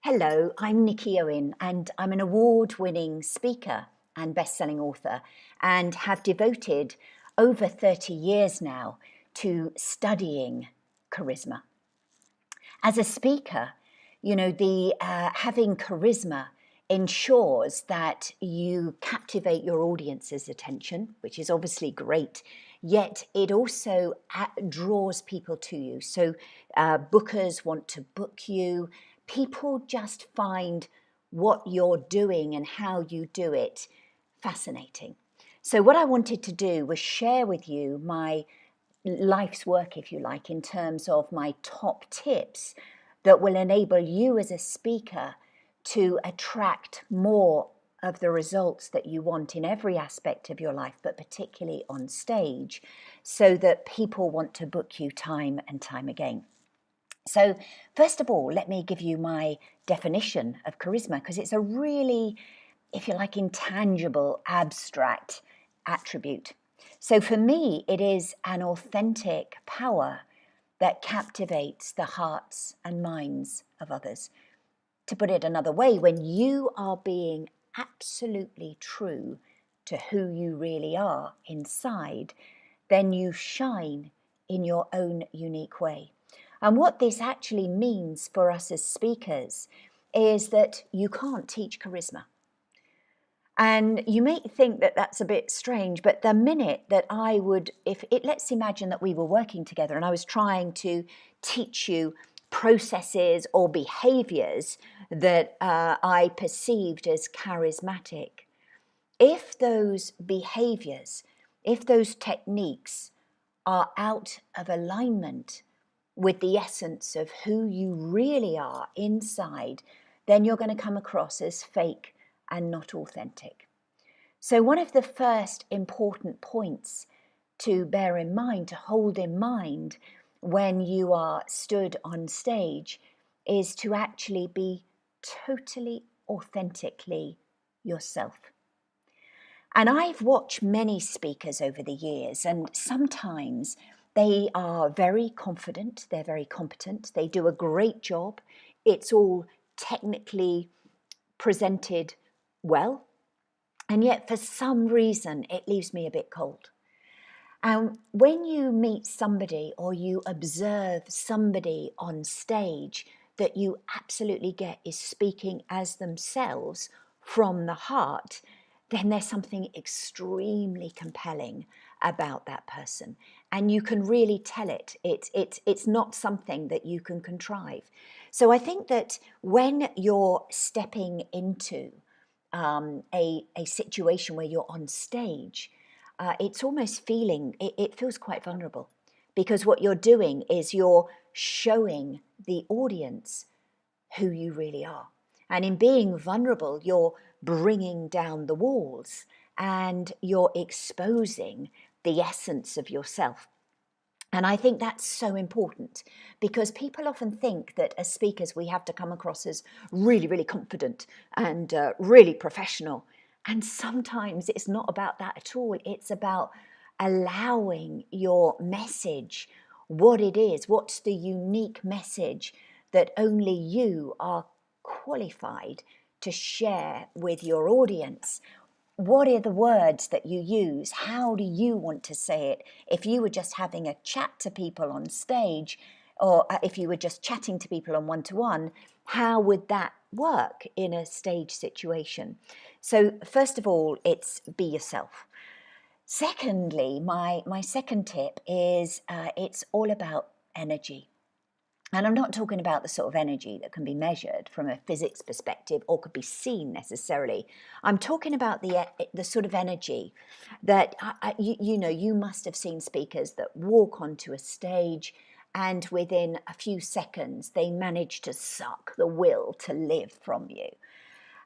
Hello, I'm Nikki Owen, and I'm an award-winning speaker and best-selling author, and have devoted over 30 years now to studying charisma. As a speaker, the having charisma ensures that you captivate your audience's attention, which is obviously great, yet it also draws people to you. So bookers want to book you. People just find what you're doing and how you do it fascinating. So what I wanted to do was share with you my life's work, if you like, in terms of my top tips that will enable you as a speaker to attract more of the results that you want in every aspect of your life, but particularly on stage, so that people want to book you time and time again. So first of all, let me give you my definition of charisma, because it's a really, if you like, intangible, abstract attribute. So for me, it is an authentic power that captivates the hearts and minds of others. To put it another way, when you are being absolutely true to who you really are inside, then you shine in your own unique way. And what this actually means for us as speakers is that you can't teach charisma. And you may think that that's a bit strange, but the minute that let's imagine that we were working together and I was trying to teach you processes or behaviors that I perceived as charismatic. If those behaviors, if those techniques are out of alignment with the essence of who you really are inside, then you're going to come across as fake and not authentic. So one of the first important points to bear in mind, to hold in mind when you are stood on stage, is to actually be totally authentically yourself. And I've watched many speakers over the years, and sometimes they are very confident, they're very competent, they do a great job, it's all technically presented well, and yet for some reason it leaves me a bit cold. And when you meet somebody or you observe somebody on stage that you absolutely get is speaking as themselves from the heart, then there's something extremely compelling about that person. And you can really tell it. It's not something that you can contrive. So I think that when you're stepping into a situation where you're on stage, it's almost it feels quite vulnerable, because what you're doing is you're showing the audience who you really are. And in being vulnerable, you're bringing down the walls and you're exposing the essence of yourself. And I think that's so important, because people often think that as speakers we have to come across as really, really confident and really professional. And sometimes it's not about that at all. It's about allowing your message, what it is, what's the unique message that only you are qualified to share with your audience. What are the words that you use? How do you want to say it? If you were just having a chat to people on stage, or if you were just chatting to people on one-to-one, how would that work in a stage situation? So first of all, it's be yourself. Secondly, my second tip is it's all about energy. And I'm not talking about the sort of energy that can be measured from a physics perspective or could be seen necessarily. I'm talking about the sort of energy that, you must have seen speakers that walk onto a stage and within a few seconds they manage to suck the will to live from you.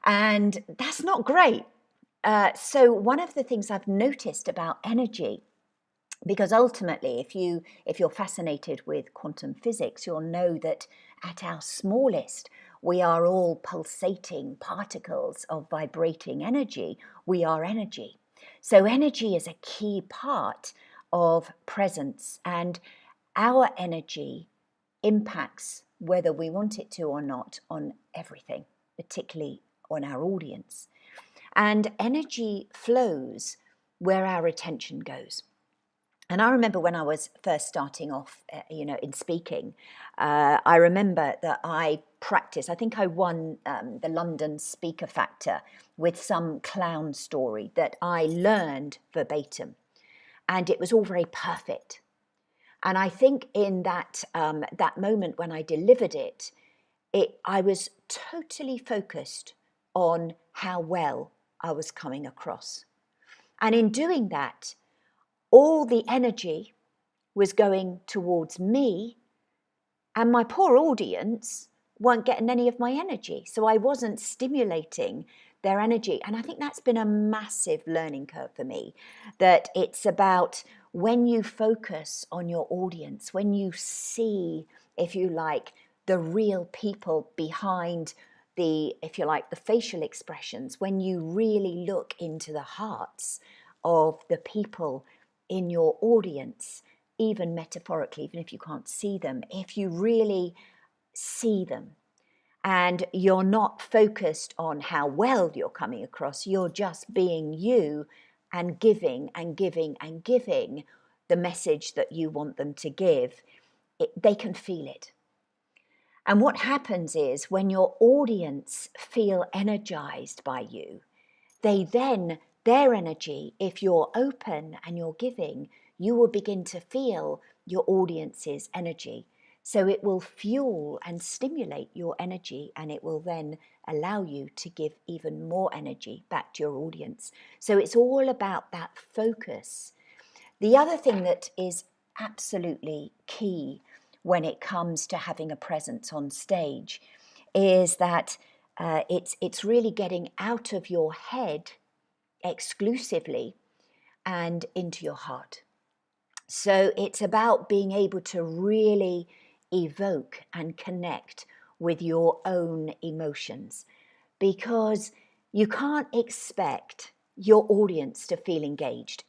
And that's not great. So one of the things I've noticed about energy, because ultimately, if you're fascinated with quantum physics, you'll know that at our smallest, we are all pulsating particles of vibrating energy. We are energy. So energy is a key part of presence, and our energy impacts, whether we want it to or not, on everything, particularly on our audience. And energy flows where our attention goes. And I remember when I was first starting off, in speaking, I remember that I practiced. I think I won the London Speaker Factor with some clown story that I learned verbatim, and it was all very perfect. And I think in that moment when I delivered it, I was totally focused on how well I was coming across, and in doing that, all the energy was going towards me, and my poor audience weren't getting any of my energy. So I wasn't stimulating their energy. And I think that's been a massive learning curve for me, that it's about when you focus on your audience, when you see, if you like, the real people behind the, if you like, the facial expressions, when you really look into the hearts of the people in your audience, even metaphorically, even if you can't see them, if you really see them and you're not focused on how well you're coming across, you're just being you and giving and giving and giving the message that you want them to give, they can feel it. And what happens is when your audience feel energized by you, their energy, if you're open and you're giving, you will begin to feel your audience's energy. So it will fuel and stimulate your energy, and it will then allow you to give even more energy back to your audience. So it's all about that focus. The other thing that is absolutely key when it comes to having a presence on stage is that it's really getting out of your head exclusively and into your heart. So it's about being able to really evoke and connect with your own emotions, because you can't expect your audience to feel engaged.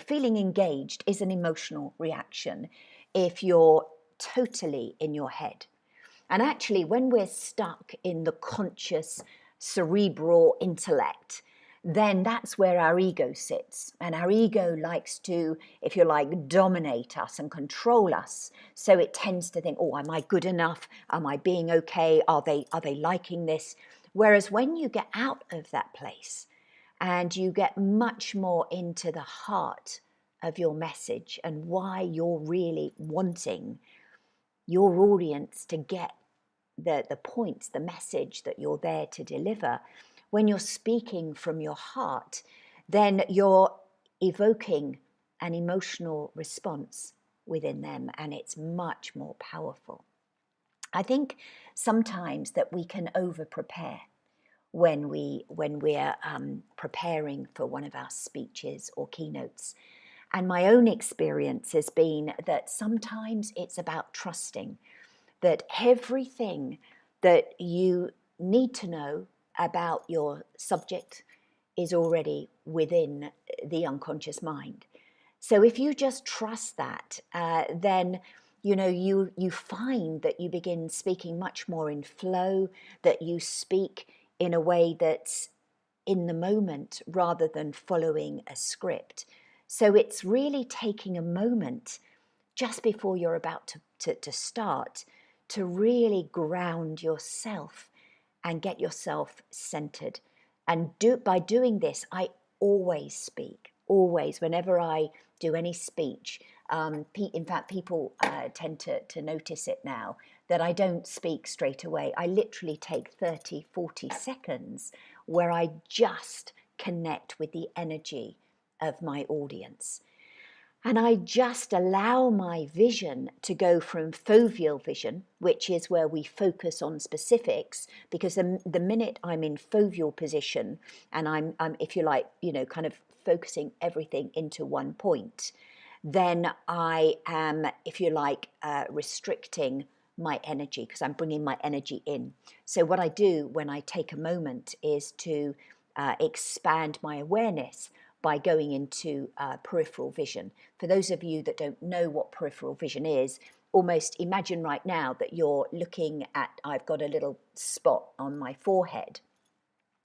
Feeling engaged is an emotional reaction if you're totally in your head. And actually, when we're stuck in the conscious cerebral intellect, then that's where our ego sits. And our ego likes to, if you like, dominate us and control us. So it tends to think, oh, am I good enough? Am I being okay? Are they liking this? Whereas when you get out of that place and you get much more into the heart of your message and why you're really wanting your audience to get the points, the message that you're there to deliver, when you're speaking from your heart, then you're evoking an emotional response within them, and it's much more powerful. I think sometimes that we can over prepare when we're preparing for one of our speeches or keynotes. And my own experience has been that sometimes it's about trusting that everything that you need to know about your subject is already within the unconscious mind. So if you just trust that, then you find that you begin speaking much more in flow, that you speak in a way that's in the moment rather than following a script. So it's really taking a moment just before you're about to start to really ground yourself and get yourself centered. And by doing this, I always speak, always, whenever I do any speech. In fact, people tend to notice it now, that I don't speak straight away. I literally take 30, 40 seconds where I just connect with the energy of my audience. And I just allow my vision to go from foveal vision, which is where we focus on specifics, because the minute I'm in foveal position and I'm if you like, kind of focusing everything into one point, then I am, if you like, restricting my energy, because I'm bringing my energy in. So what I do when I take a moment is to expand my awareness by going into peripheral vision. For those of you that don't know what peripheral vision is, almost imagine right now that you're looking at, I've got a little spot on my forehead.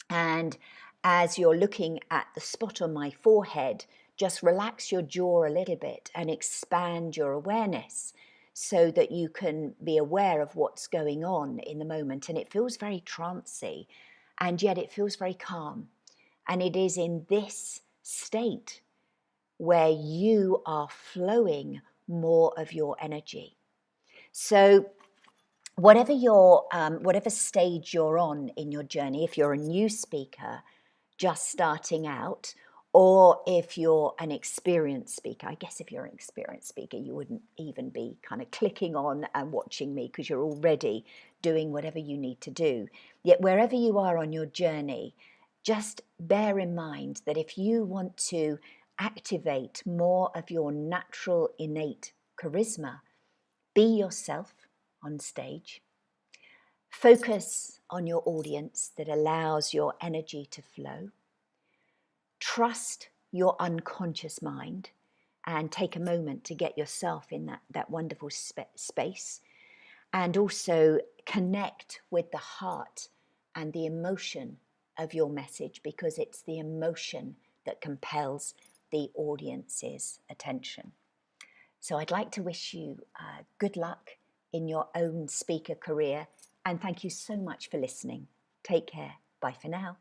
And as you're looking at the spot on my forehead, just relax your jaw a little bit and expand your awareness so that you can be aware of what's going on in the moment. And it feels very trancy, and yet it feels very calm. And it is in this state where you are flowing more of your energy. So whatever stage you're on in your journey, if you're a new speaker just starting out, or if you're an experienced speaker, I guess if you're an experienced speaker, you wouldn't even be kind of clicking on and watching me because you're already doing whatever you need to do. Yet wherever you are on your journey, just bear in mind that if you want to activate more of your natural innate charisma, be yourself on stage. Focus on your audience that allows your energy to flow. Trust your unconscious mind and take a moment to get yourself in that wonderful space. And also connect with the heart and the emotion of your message, because it's the emotion that compels the audience's attention. So I'd like to wish you good luck in your own speaker career, and thank you so much for listening. Take care. Bye for now.